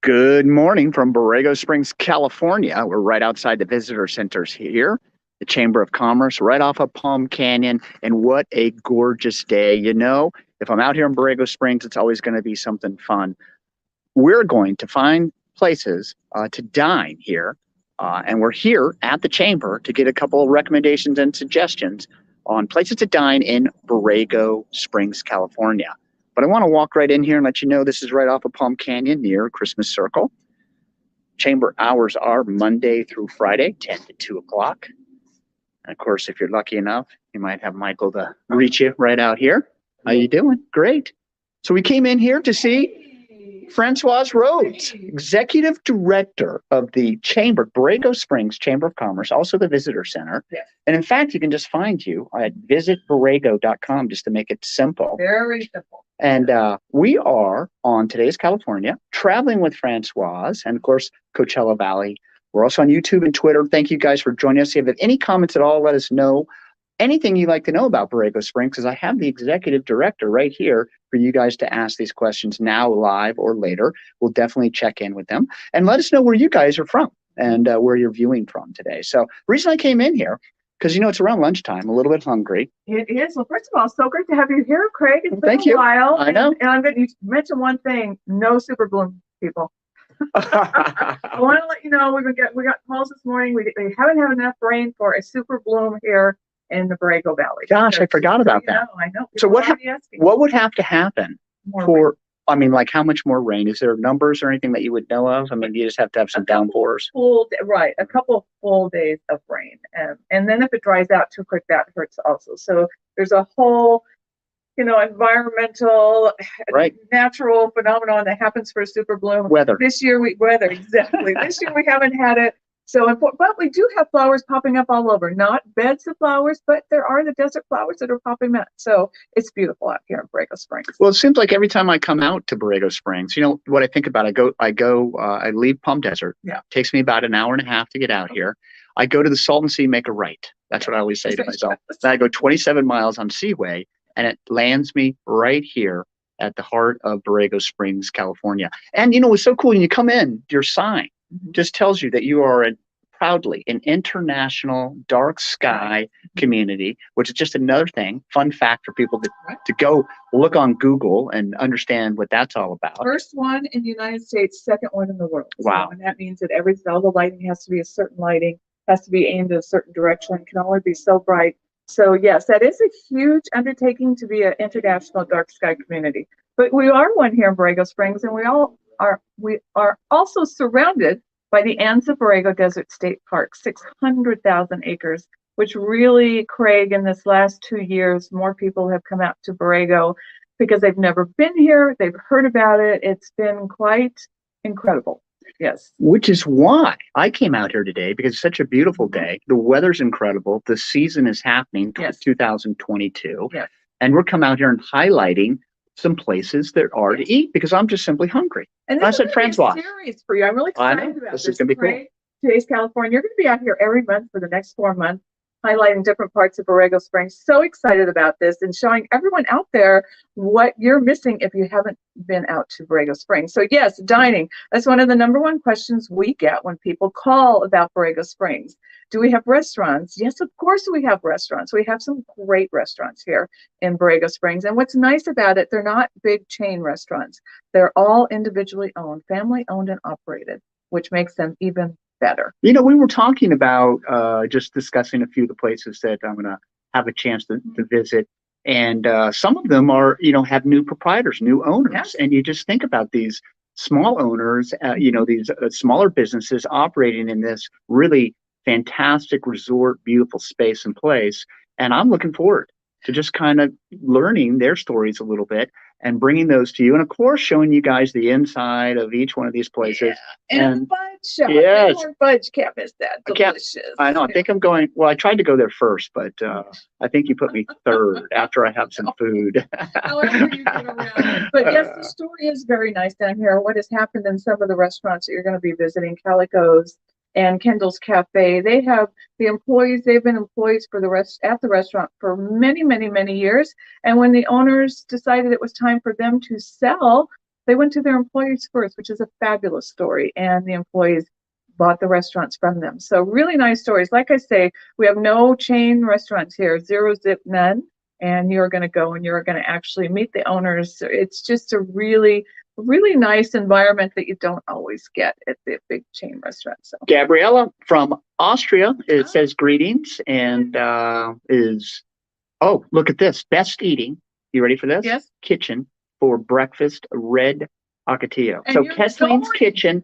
Good morning from Borrego Springs, California. We're right outside the visitor centers here, the Chamber of Commerce, right off of Palm Canyon. And what a gorgeous day. You know, if I'm out here in Borrego Springs, it's always going to be something fun. We're going to find places to dine here. And we're here at the Chamber to get a couple of recommendations and suggestions on places to dine in Borrego Springs, California. But I want to walk right in here and let you know this is right off of Palm Canyon near Christmas Circle. Chamber hours are Monday through Friday, 10 to 2 o'clock. And of course, if you're lucky enough, you might have Michael to greet you right out here. How you doing? Great. So we came in here to see Francoise Rhodes, Executive Director of the Chamber, Borrego Springs Chamber of Commerce, also the Visitor Center. Yes. And in fact, you can just find you at visitborrego.com just to make it simple. Very simple. And we are on Today's California, traveling with Francoise and, of course, Coachella Valley. We're also on YouTube and Twitter. Thank you guys for joining us. If you have any comments at all, let us know. Anything you'd like to know about Borrego Springs, because I have the executive director right here for you guys to ask these questions now, live or later. We'll definitely check in with them and let us know where you guys are from and where you're viewing from today. So the reason I came in here, because, you know, it's around lunchtime, a little bit hungry. It is. Well, first of all, so great to have you here, Craig. It's been Thank a you. while. I know. And I'm going to mention one thing: no super bloom, people. I want to let you know we got calls this morning. We haven't had enough rain for a super bloom here in the Borrego Valley. Gosh, I forgot about that. I know. So what would have to happen for? I mean, like, how much more rain? Is there numbers or anything that you would know of? I mean, you just have to have some downpours. A couple full days of rain. And then if it dries out too quick, that hurts also. So there's a whole, environmental, natural phenomenon that happens for a super bloom. Weather, exactly. This year we haven't had it. But we do have flowers popping up all over. Not beds of flowers, but there are the desert flowers that are popping up. So it's beautiful out here in Borrego Springs. Well, it seems like every time I come out to Borrego Springs, you know what I think about? I leave Palm Desert. Yeah. It takes me about an hour and a half to get out here. I go to the Salton Sea, make a right. That's what I always say to myself. Then I go 27 miles on Seaway, and it lands me right here at the heart of Borrego Springs, California. And, you know, it's so cool. When you come in, your sign just tells you that you are proudly an international dark sky community, which is just another fun fact for people to go look on Google and understand what that's all about. First one in the United States, second one in the world. Wow. So, and that means that all the lighting has to be a certain lighting, has to be aimed at a certain direction, can only be so bright. So yes, that is a huge undertaking to be an international dark sky community. But we are one here in Borrego Springs, and we are also surrounded by the Anza Borrego Desert State Park, 600,000 acres, which really, Craig, in this last 2 years, more people have come out to Borrego because they've never been here. They've heard about it. It's been quite incredible. Yes. Which is why I came out here today, because it's such a beautiful day. The weather's incredible. The season is happening, 2022. Yes. And we're coming out here and highlighting some places there are to eat because I'm just simply hungry. And I said, Francois, series for you. I'm really excited about this. Is going to be cool. Today's California. You're going to be out here every month for the next 4 months, highlighting different parts of Borrego Springs. So excited about this and showing everyone out there what you're missing if you haven't been out to Borrego Springs. So yes, dining. That's one of the number one questions we get when people call about Borrego Springs. Do we have restaurants? Yes, of course we have restaurants. We have some great restaurants here in Borrego Springs. And what's nice about it, they're not big chain restaurants. They're all individually owned, family owned and operated, which makes them even better. You know, we were talking about just discussing a few of the places that I'm going to have a chance to visit. And some of them are, have new proprietors, new owners. Yes. And you just think about these small owners, these smaller businesses operating in this really fantastic resort, beautiful space and place. And I'm looking forward to just kind of learning their stories a little bit and bringing those to you. And of course, showing you guys the inside of each one of these places. Yeah. And Fudge shop. Yes. Fudge, can't miss that. Delicious. I know. I think I'm going, I tried to go there first, but I think you put me third after I have some food. However you get around it. But yes, the story is very nice down here. What has happened in some of the restaurants that you're going to be visiting, Calico's and Kendall's Cafe, they have the employees, they've been employees at the restaurant for many, many, many years. And when the owners decided it was time for them to sell, They went to their employees first, which is a fabulous story, and the employees bought the restaurants from them. So really nice stories. Like I say, we have no chain restaurants here, zero zip, none. And you're going to go and you're going to actually meet the owners. It's just a really, really nice environment that you don't always get at the big chain restaurants. So. Gabriella from Austria, it says greetings and oh, look at this. Best eating. You ready for this? Yes. Kitchen for breakfast, red ocotillo. And So Kessleen's Kitchen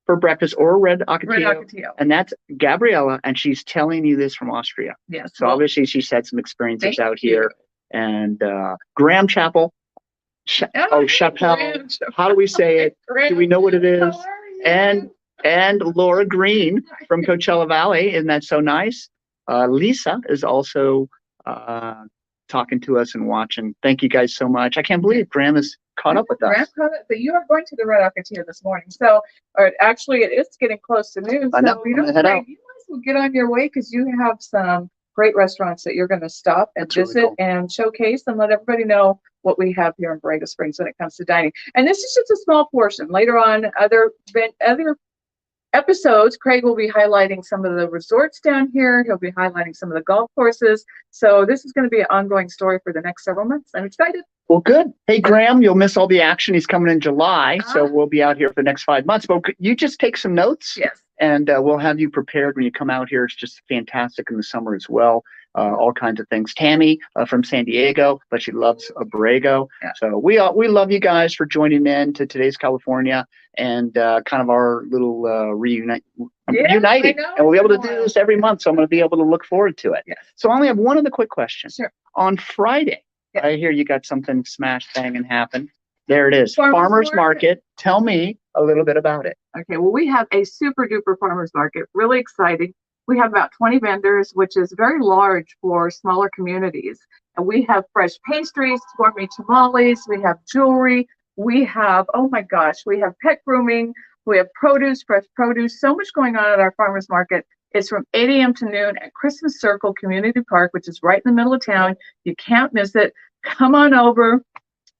for breakfast or red ocotillo. And that's Gabriella, and she's telling you this from Austria. Yes. So obviously she's had some experiences out here. And Graham Chapel. Chapelle. How do we say it? Do we know what it is? And Laura Green from Coachella Valley. Isn't that so nice? Lisa is also talking to us and watching. Thank you guys so much. I can't believe Graham is caught up with us. But you are going to the Red Ocotillo this morning. So, or actually, it is getting close to noon. So, you might as well get on your way because you have some great restaurants that you're going to stop and visit really cool. And showcase and let everybody know what we have here in Borrego Springs when it comes to dining. And this is just a small portion. Later on, other episodes, Craig will be highlighting some of the resorts down here. He'll be highlighting some of the golf courses. So this is going to be an ongoing story for the next several months. I'm excited. Well, good. Hey, Graham, you'll miss all the action. He's coming in July, so we'll be out here for the next 5 months. But you just take some notes. Yes. And we'll have you prepared when you come out here. It's just fantastic in the summer as well. All kinds of things. Tammy from San Diego, but she loves Borrego. Yeah. So we love you guys for joining in to Today's California and kind of our little reuniting. And we'll be able to do this every month. So I'm going to be able to look forward to it. Yes. So I only have one other quick question. Sure. On Friday, I hear you got something smash bang and happen. There it is. Farmers Market. Tell me a little bit about it. Okay. Well, we have a super duper farmers market. Really exciting. We have about 20 vendors, which is very large for smaller communities. And we have fresh pastries, gourmet tamales. We have jewelry. We have, oh my gosh, we have pet grooming. We have produce, fresh produce. So much going on at our farmers market. It's from 8 a.m. to noon at Christmas Circle Community Park, which is right in the middle of town. You can't miss it. Come on over.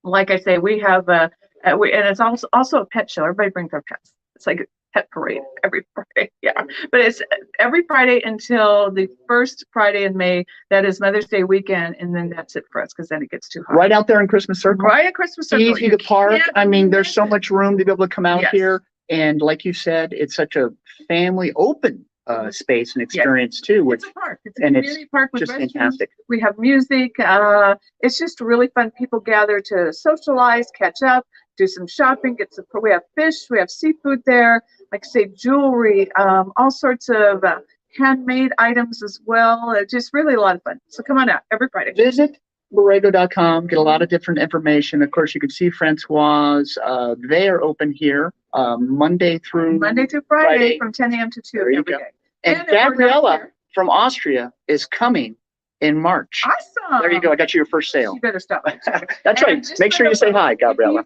Like I say, we have and it's also a pet show. Everybody brings their pets. It's like a pet parade every Friday. Yeah, but it's every Friday until the first Friday in May. That is Mother's Day weekend, and then that's it for us because then it gets too hot. Right out there in Christmas Circle. Right at Christmas Circle. Easy to park. I mean, there's so much room to be able to come out here, and like you said, it's such a family open space and experience too. It's a park. It's a community park with just fantastic. We have music. It's just really fun. People gather to socialize, catch up, do some shopping, we have fish, we have seafood there, like say jewelry, all sorts of handmade items as well. It's just really a lot of fun. So come on out every Friday. Visit Borrego.com, get a lot of different information. Of course, you can see Francoise. They are open here Monday through Friday from 10 a.m. to 2 every day. And Gabriella from Austria is coming in March. Awesome. There you go. I got you your first sale. You better stop. That's right. Make sure you say hi, Gabriella.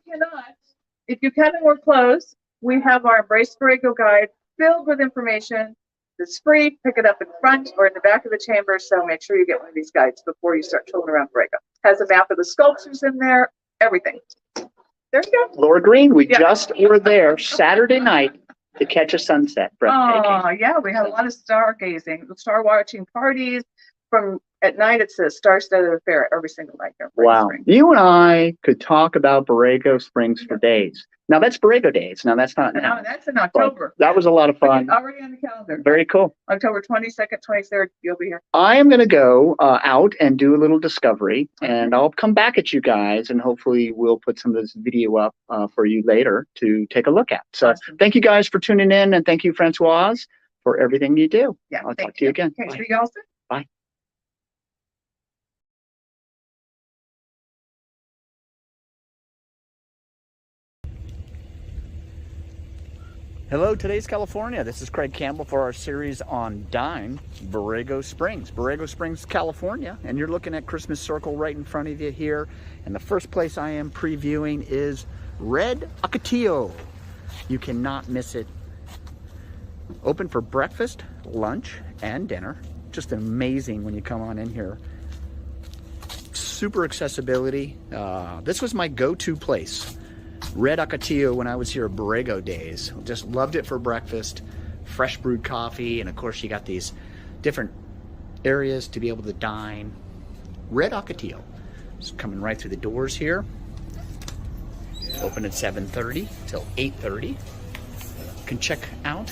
If you can and we're close, we have our Embrace Borrego guide filled with information. It's free. Pick it up in front or in the back of the chamber. So make sure you get one of these guides before you start tooling around Borrego. Has a map of the sculptures in there, everything. There you go. Laura Green, we just were there Saturday night to catch a sunset. Breathtaking. Oh, yeah. We had a lot of stargazing, star watching parties. From at night, it's a star-studded affair every single night here. Wow. You and I could talk about Borrego Springs for days. Now, that's Borrego Days. Now, that's not now. No, that's in October. That was a lot of fun. Already on the calendar. Very cool. October 22nd, 23rd, you'll be here. I am going to go out and do a little discovery, and I'll come back at you guys, and hopefully we'll put some of this video up for you later to take a look at. So Thank you guys for tuning in, and thank you, Francoise, for everything you do. Yeah, I'll talk to you again. Okay, see you all soon. Bye. Hello, Today's California. This is Craig Campbell for our series on Dine, Borrego Springs. Borrego Springs, California, and you're looking at Christmas Circle right in front of you here. And the first place I am previewing is Red Ocotillo. You cannot miss it. Open for breakfast, lunch, and dinner. Just amazing when you come on in here. Super accessibility. This was my go-to place Red Ocotillo when I was here at Borrego days. Just loved it for breakfast. Fresh brewed coffee, and of course you got these different areas to be able to dine. Red Ocotillo. Just coming right through the doors here. Open at 7:30 till 8:30. You can check out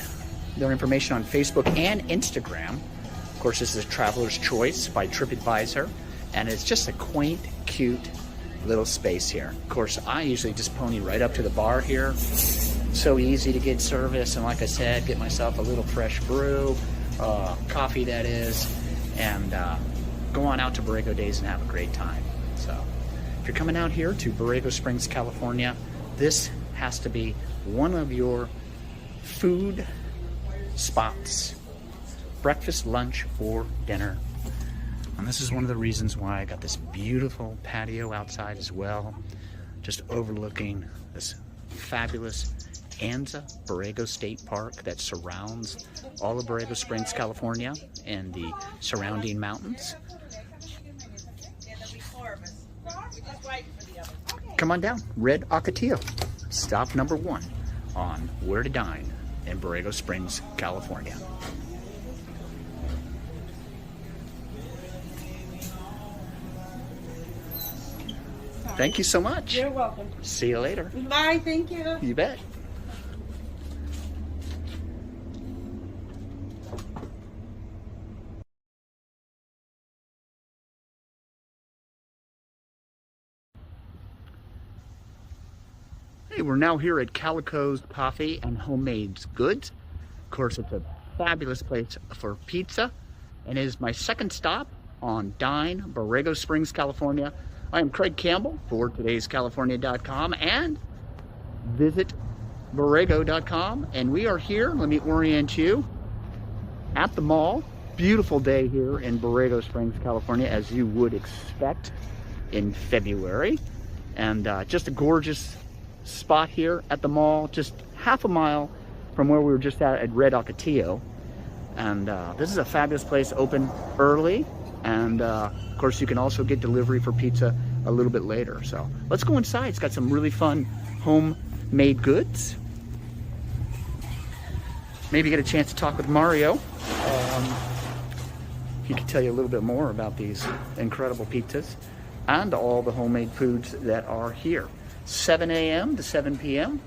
their information on Facebook and Instagram. Of course, this is Traveler's Choice by TripAdvisor, and it's just a quaint, cute little space here. Of course, I usually just pony right up to the bar here. So easy to get service, and like I said, get myself a little fresh brew, coffee that is, and go on out to Borrego Days and have a great time. So if you're coming out here to Borrego Springs, California, this has to be one of your food spots. Breakfast, lunch, or dinner. And this is one of the reasons why I got this beautiful patio outside as well, just overlooking this fabulous Anza Borrego State Park that surrounds all of Borrego Springs, California, and the surrounding mountains. Come on down, Red Ocotillo, stop number 1 on Where to Dine in Borrego Springs, California. Thank you so much. You're welcome. See you later. Bye, thank you. You bet. Hey, we're now here at Calico's Coffee and Homemade Goods. Of course, it's a fabulous place for pizza, and it is my second stop on Dine, Borrego Springs, California. I am Craig Campbell for todayscalifornia.com and visitborrego.com, and we are here, let me orient you, at the mall. Beautiful day here in Borrego Springs, California, as you would expect in February, and just a gorgeous spot here at the mall, just half a mile from where we were just at Red Ocotillo. And this is a fabulous place, open early, and of course you can also get delivery for pizza a little bit later. So let's go inside. It's got some really fun homemade goods. Maybe get a chance to talk with Mario. He can tell you a little bit more about these incredible pizzas and all the homemade foods that are here. 7 a.m. to 7 p.m.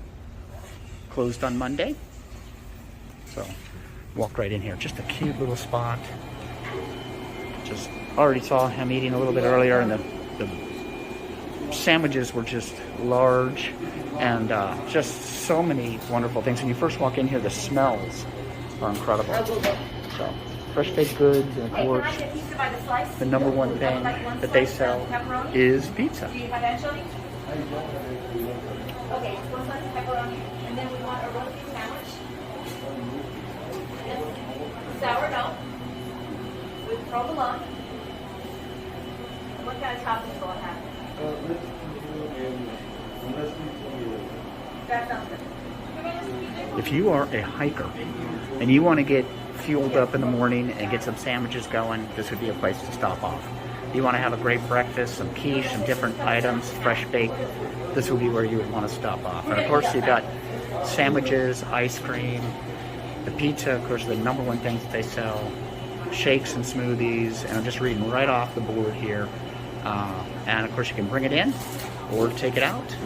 Closed on Monday. So walk right in here. Just a cute little spot. Just already saw him eating a little bit earlier, and the sandwiches were just large, and just so many wonderful things. When you first walk in here, the smells are incredible. So fresh baked goods, and of course the number one thing that they sell is pizza. Okay, one slice of pepperoni, and then we want a roast beef sandwich. Sourdough with provolone. What kind of toppings will it have? That sounds good. If you are a hiker and you want to get fueled up in the morning and get some sandwiches going, this would be a place to stop off. You want to have a great breakfast, some quiche, some different items, fresh baked, this would be where you would want to stop off. And of course you've got sandwiches, ice cream, the pizza, of course the number one things that they sell, shakes and smoothies, and I'm just reading right off the board here. And of course you can bring it in or take it out.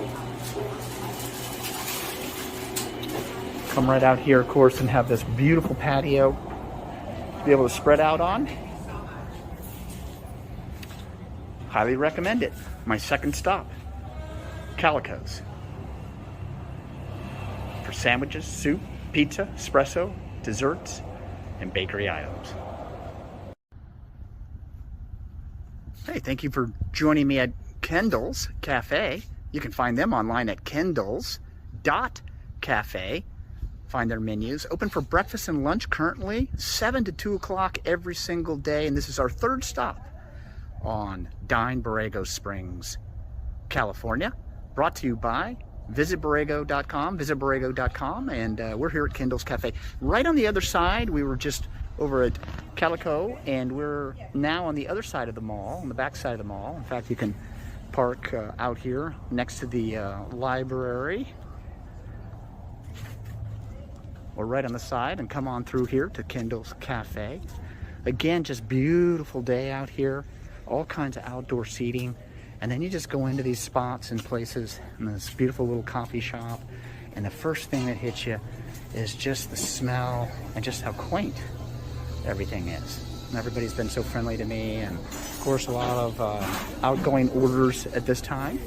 Come right out here, of course, and have this beautiful patio to be able to spread out on. Highly recommend it. My second stop, Calico's. For sandwiches, soup, pizza, espresso, desserts, and bakery items. Hey, thank you for joining me at Kendall's Cafe. You can find them online at kendalls.cafe. Find their menus. Open for breakfast and lunch currently, 7 to 2 o'clock every single day. And this is our third stop on Dine Borrego Springs, California. Brought to you by visitborrego.com, and we're here at Kendall's Cafe. Right on the other side, we were just over at Calico, and we're now on the other side of the mall, on the back side of the mall. In fact, you can park out here next to the library, or right on the side, and come on through here to Kendall's Cafe. Again, just beautiful day out here, all kinds of outdoor seating, and then you just go into these spots and places in this beautiful little coffee shop, and the first thing that hits you is just the smell and just how quaint everything is. And everybody's been so friendly to me, and of course a lot of outgoing orders at this time.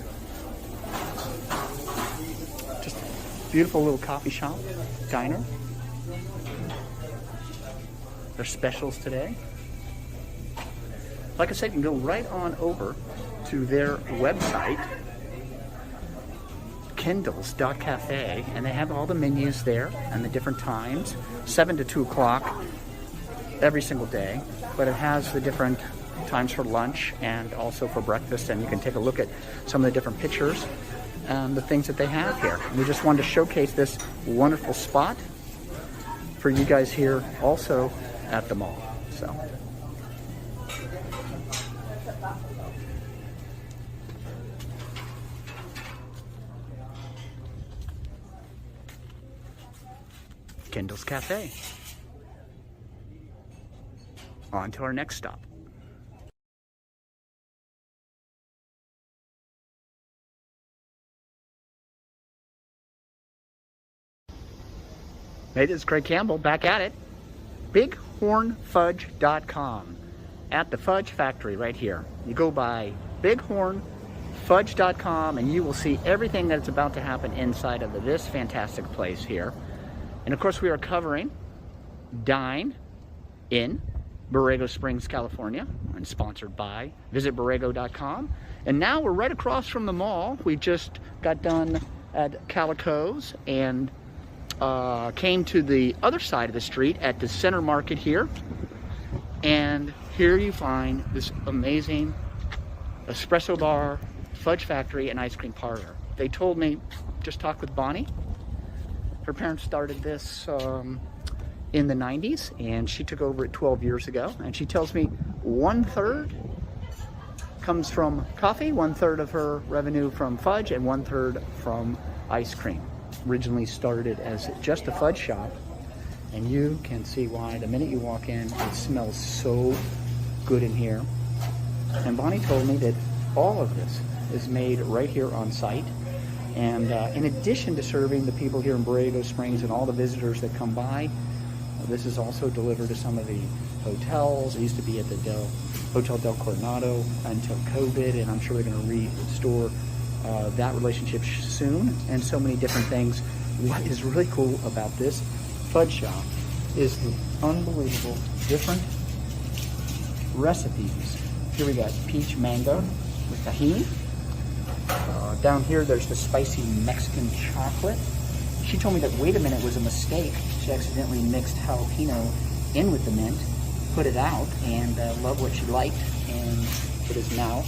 Just a beautiful little coffee shop, diner. There's specials today. Like I said, you can go right on over to their website, Kendall's.cafe, and they have all the menus there and the different times, 7 to 2 o'clock every single day, but it has the different times for lunch and also for breakfast, and you can take a look at some of the different pictures and the things that they have here. And we just wanted to showcase this wonderful spot for you guys here also at the mall. So Kendall's Cafe. On to our next stop. Hey, this is Craig Campbell back at it. BighornFudge.com, at the Fudge Factory right here. You go by BighornFudge.com and you will see everything that's about to happen inside of this fantastic place here. And of course we are covering Dine in Borrego Springs, California, and sponsored by visitborrego.com. And now we're right across from the mall. We just got done at Calico's and came to the other side of the street at the center market here. And here you find this amazing espresso bar, fudge factory, and ice cream parlor. They told me, just talk with Bonnie. Her parents started this in the 90s, and she took over it 12 years ago. And she tells me 1/3 comes from coffee, 1/3 of her revenue from fudge, and 1/3 from ice cream. Originally started as just a fudge shop, and you can see why. The minute you walk in, it smells so good in here. And Bonnie told me that all of this is made right here on site. And in addition to serving the people here in Borrego Springs and all the visitors that come by, this is also delivered to some of the hotels. It used to be at the Hotel Del Coronado until COVID, and I'm sure they're going to restore that relationship soon, and so many different things. What is really cool about this fudge shop is the unbelievable different recipes. Here we got peach mango with tahini. Down here there's the spicy Mexican chocolate. She told me that, wait a minute, was a mistake. She accidentally mixed jalapeno in with the mint, put it out, and loved what she liked, and it is now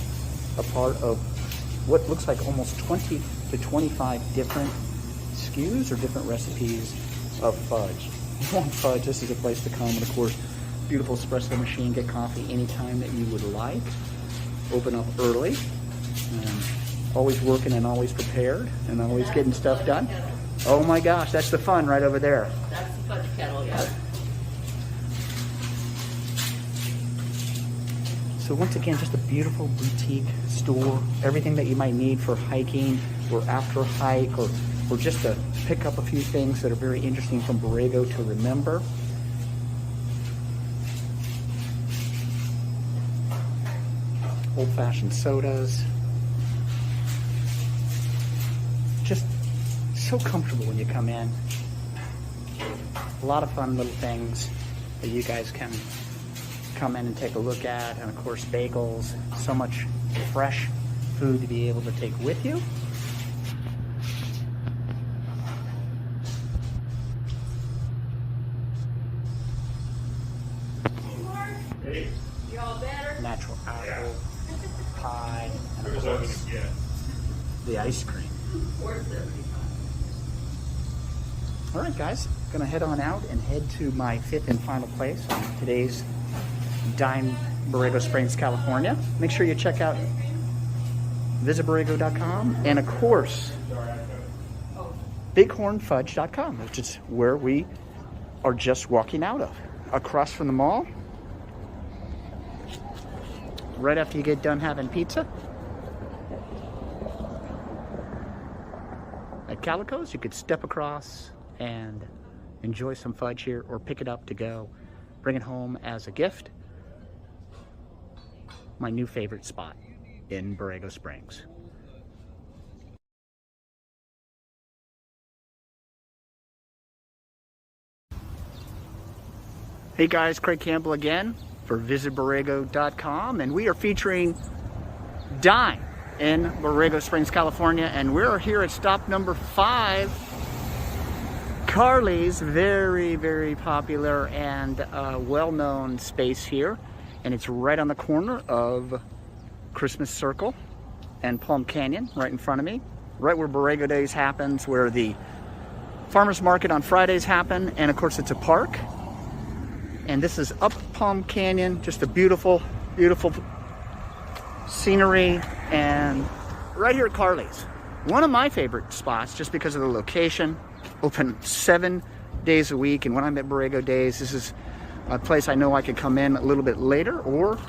a part of what looks like almost 20 to 25 different SKUs or different recipes of fudge. If you want fudge, this is a place to come. And of course, beautiful espresso machine, get coffee anytime that you would like. Open up early, and always working and always prepared and always getting stuff done. Oh my gosh, that's the fun right over there. That's the fudge kettle, yeah. So once again, just a beautiful boutique store. Everything that you might need for hiking or after a hike, or just to pick up a few things that are very interesting from Borrego to remember. Old-fashioned sodas. Just so comfortable when you come in. A lot of fun little things that you guys can come in and take a look at. And of course, bagels. So much fresh food to be able to take with you. Hey. You all better? Natural apple pie, and of course, the ice cream. All right, guys, gonna head on out and head to my fifth and final place on today's Dine, Borrego Springs, California. Make sure you check out visitborrego.com, and of course, bighornfudge.com, which is where we are just walking out of, across from the mall. Right after you get done having pizza at Calico's, you could step across and enjoy some fudge here, or pick it up to go, bring it home as a gift. My new favorite spot in Borrego Springs. Hey guys, Craig Campbell again for visitborrego.com, and we are featuring Dine in Borrego Springs, California, and we're here at stop number 5. Carly's, very, very popular and well-known space here, and it's right on the corner of Christmas Circle and Palm Canyon, right in front of me, right where Borrego Days happens, where the farmers market on Fridays happen, and of course it's a park. And this is up Palm Canyon, just a beautiful, beautiful scenery, and right here at Carly's. One of my favorite spots, just because of the location, open 7 days a week, and when I'm at Borrego Days, this is a place I know I could come in a little bit later or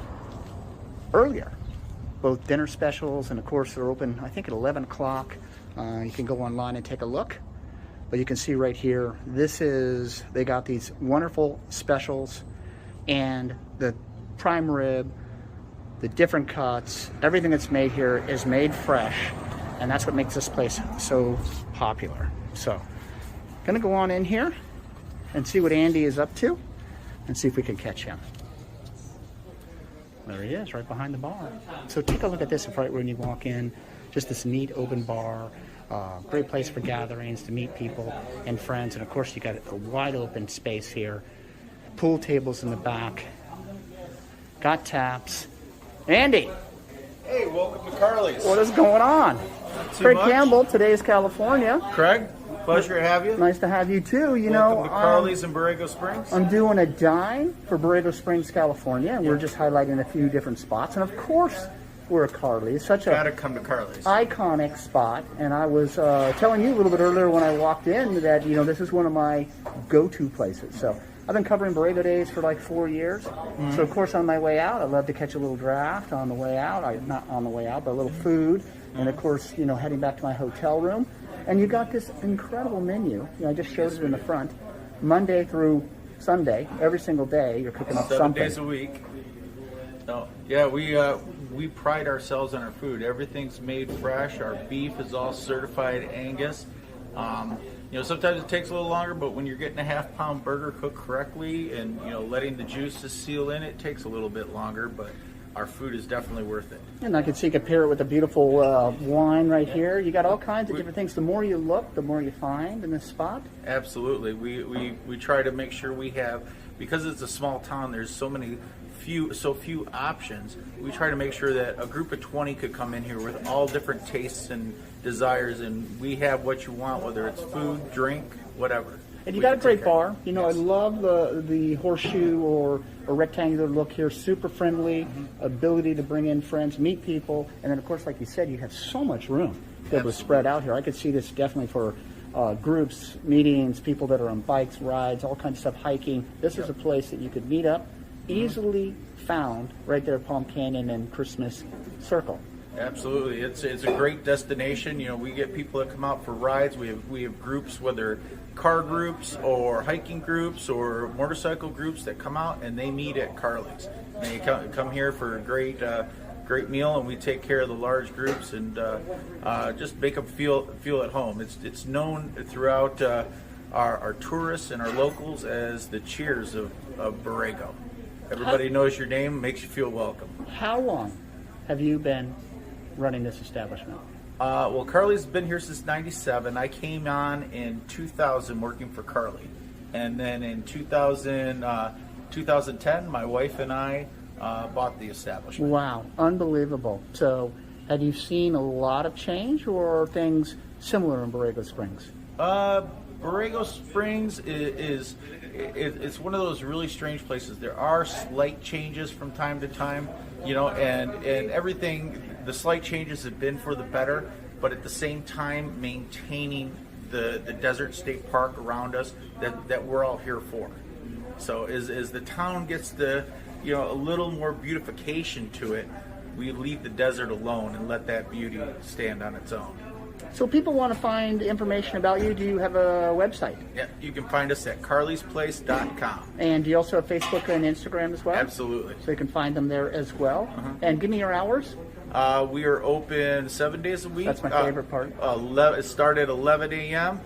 earlier. Both dinner specials, and of course they're open, I think, at 11 o'clock. You can go online and take a look. But you can see right here, they got these wonderful specials, and the prime rib, the different cuts, everything that's made here is made fresh, and that's what makes this place so popular. So, gonna go on in here and see what Andy is up to, and see if we can catch him. There he is, right behind the bar. So take a look at this right when you walk in, just this neat open bar. Great place for gatherings, to meet people and friends, and of course you got a wide open space here. Pool tables in the back. Got taps. Andy! Hey, welcome to Carly's. What is going on? Craig Campbell, today's California. Craig, pleasure to have you. Nice to have you too. Welcome to Carly's in Borrego Springs. I'm doing a dine for Borrego Springs, California, and we're just highlighting a few different spots, and of course we're at Carly's. Such a Gotta come to Carly's. Iconic spot, and I was telling you a little bit earlier when I walked in that this is one of my go-to places. So I've been covering Borrego Days for like 4 years. Mm-hmm. So of course on my way out, I love to catch a little draft on the way out. Not on the way out, but a little food, and of course heading back to my hotel room. And you got this incredible menu. I just showed it in the front. Monday through Sunday, every single day, you're cooking up 7 something. days a week. No, yeah, we pride ourselves on our food. Everything's made fresh. Our beef is all certified Angus. Sometimes it takes a little longer, but when you're getting a half-pound burger cooked correctly and letting the juices seal in, it takes a little bit longer, but our food is definitely worth it. And I can see you can pair it with a beautiful wine right here. You got all kinds of different things. The more you look, the more you find in this spot. Absolutely. We try to make sure we have, because it's a small town, there's so few options. We try to make sure that a group of 20 could come in here with all different tastes and desires, and we have what you want, whether it's food, drink, whatever. And you got a great bar. Yes. I love the horseshoe or rectangular look here. Super friendly, ability to bring in friends, meet people, and then of course, like you said, you have so much room to be able to spread out here. I could see this definitely for groups, meetings, people that are on bikes, rides, all kinds of stuff, hiking. This is a place that you could meet up, easily found right there at Palm Canyon and Christmas Circle. Absolutely, it's a great destination. We get people that come out for rides. We have groups, whether car groups or hiking groups or motorcycle groups, that come out and they meet at Carly's. They come here for a great meal, and we take care of the large groups and just make them feel at home. It's known throughout our tourists and our locals as the Cheers of Borrego. Everybody knows your name, makes you feel welcome. How long have you been running this establishment? Well, Carly's been here since '97. I came on in 2000 working for Carly. And then in 2010, my wife and I bought the establishment. Wow, unbelievable. So have you seen a lot of change, or things similar in Borrego Springs? Borrego Springs it's one of those really strange places. There are slight changes from time to time, and everything. the slight changes have been for the better, but at the same time maintaining the desert state park around us that we're all here for. So as the town gets a little more beautification to it, we leave the desert alone and let that beauty stand on its own. So people want to find information about you. Do you have a website? Yeah, you can find us at carlysplace.com. And do you also have Facebook and Instagram as well? Absolutely. So you can find them there as well. And give me your hours. We are open 7 days a week. That's my favorite part. It started at 11 a.m.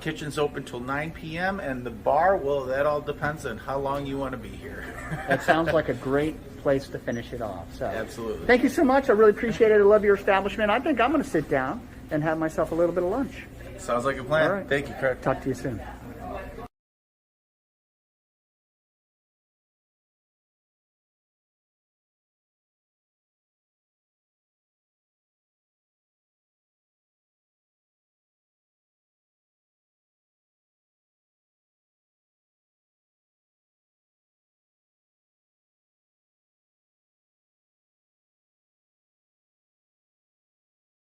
Kitchen's open till 9 p.m. And the bar, well, that all depends on how long you want to be here. That sounds like a great place to finish it off. So Absolutely. Thank you so much. I really appreciate it. I love your establishment. I think I'm going to sit down and have myself a little bit of lunch. Sounds like a plan. All right. Thank you, Craig. Talk to you soon.